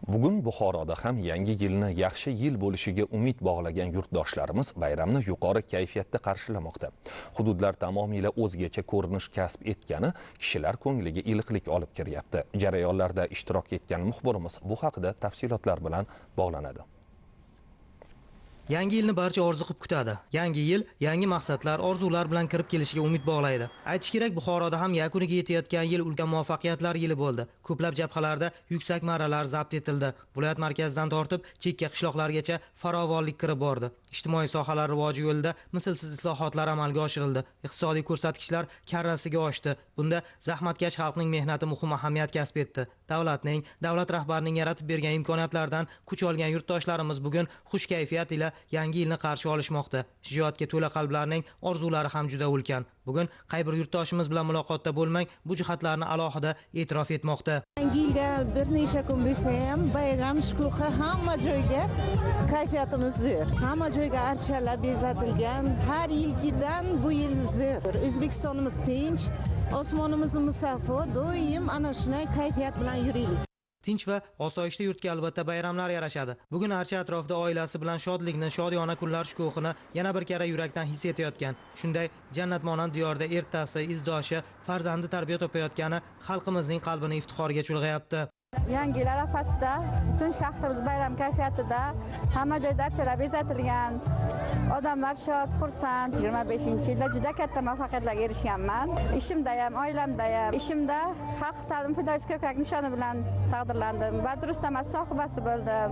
Bugun Buxoroda ham yangi yilni yaxshi yil bo'lishiga umid bog'lagan yurtdoshlarimiz bayramni yuqori kayfiyatda qarshilamoqda. Hududlar tamomila o'zgacha ko'rinish kasb etgani kishilar ko'ngliga iliqlik olib kiryapti. Jarayonlarda ishtirok etgan muxbirimiz bu haqida tafsilotlar bilan bog'lanadi. Yangi yilni barcha orziqib kutadi. Yangi yil yangi maqsadlar, orzular bilan kirib kelishiga umid bog'laydi. Aytish kerak, Buxoroda ham yakuniga yetayotgan yil ulkan muvaffaqiyatlar yili bo'ldi. Ko'plab jabhalarda yuksak marralar zabt etildi. Viloyat markazidan tortib chekka qishloqlargacha farovonlik kirib bordi. Ijtimoiy sohalar rivoji yo'lida mislsiz islohotlar amalga oshirildi. Iqtisodiy ko'rsatkichlar karrasiga oshdi. Bunda zahmatkash xalqning mehnati muhim ahamiyat kasb etdi. Davlat rahbarining yaratib bergan imkoniyatlardan kuch olgan yurtdoshlarimiz bugun xush kayfiyat ila yangi yilni qarshi olishmoqda. Shijoatga to'la qalblarning orzulari ham juda ulkan. Bugun qay bir yurtdoshimiz bilan muloqotda bo'lmang, bu jihatlarni alohida e'tirof etmoqda. Yangi yilga bir necha kun bo'lsa ham bayram shukuhi hamma joyga, kayfiyatimiz zo'r. Hamma joyga archalar bezatilgan. Har yilgidan bu yil zo'r. O'zbekistonimiz tinch, osmonimiz musaffo, doim ana shunday kayfiyat bilan yuraylik. Tinch va osoyishta yurtga albatta bayramlar yarashadi. Bugun archa atrofida oilasi bilan shodlikni, shodiyona kunlar shukuhini yana bir karra yurakdan his etayotgan. Shunday jannatmonand diyorda ertasi, izdoshi, farzandi tarbiya topayotgani xalqimizning qalbini iftixorga chulg'ayapti. Yangi yil arafasida butun shahrimiz bayram kayfiyatida, hamma joyda archalar bezatilgan. Odamlar shod, xursand. 25-yilda juda katta muvaffaqiyatlarga erishganman. Ishimda ham, oilamda ham. Ishimda xalq ta'lim fidoyisi ko'krak nishoni bilan taqdirlandim. Vazir ustamasi sohibasi bo'ldim.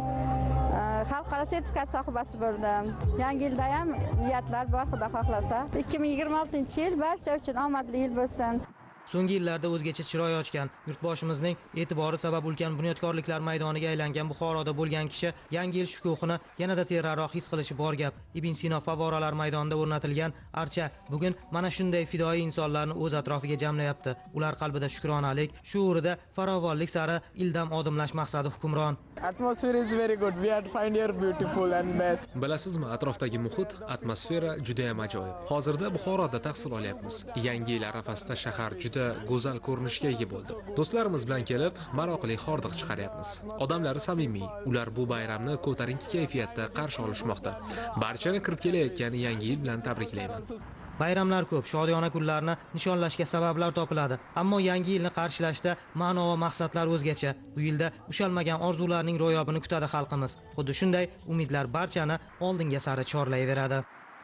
Xalqaro sertifikat sohibasi bo'ldim. Yangi yilda ham niyatlar bor, Xudo xohlasa. 2026-yil barcha uchun omadli yil bo'lsin. So'nggi yillarda o'zgacha chiroy ochgan, yurtboshimizning e'tibori sabab ulkan bunyodkorliklar maydoniga aylangan Buxoroda bo'lgan kishi yangi yil shukuhini yanada teranroq his qilishi bor gap. Ibn Sino favoralar maydonida o'rnatilgan archa bugun mana shunday fidoyi insonlarni o'z atrofiga jamlayapti. Ular qalbida shukronalik, shuurida farovonlik sari ildam odimlash maqsadi hukmron. Atmosphere is very good. We are find here beautiful and best. Bilasizmi, atrofdagi muhit, atmosfera juda ham ajoyib. Hozirda Buxoroda tahsil olyapmiz. Yangi yil arafasida shahar juda go'zal ko'rinishga ega bo'ldi. Do'stlarimiz bilan kelib, maroqli hordiq chiqaryapmiz. Odamlari samimiy. Ular bu bayramni ko'tarinki kayfiyatda qarshi olishmoqda. Barchani kirib kelayotgan yangi yil bilan tabriklayman. Bayramlar ko'p, shodiyona kunlarni nishonlashga sabablar topiladi. Ammo yangi yilni qarshilashda ma'no va maqsadlar o'zgacha. Bu yilda ushalmagan orzularning ro'yobini kutadi xalqimiz. Xuddi shunday umidlar barchani oldinga sari chorlayveradi.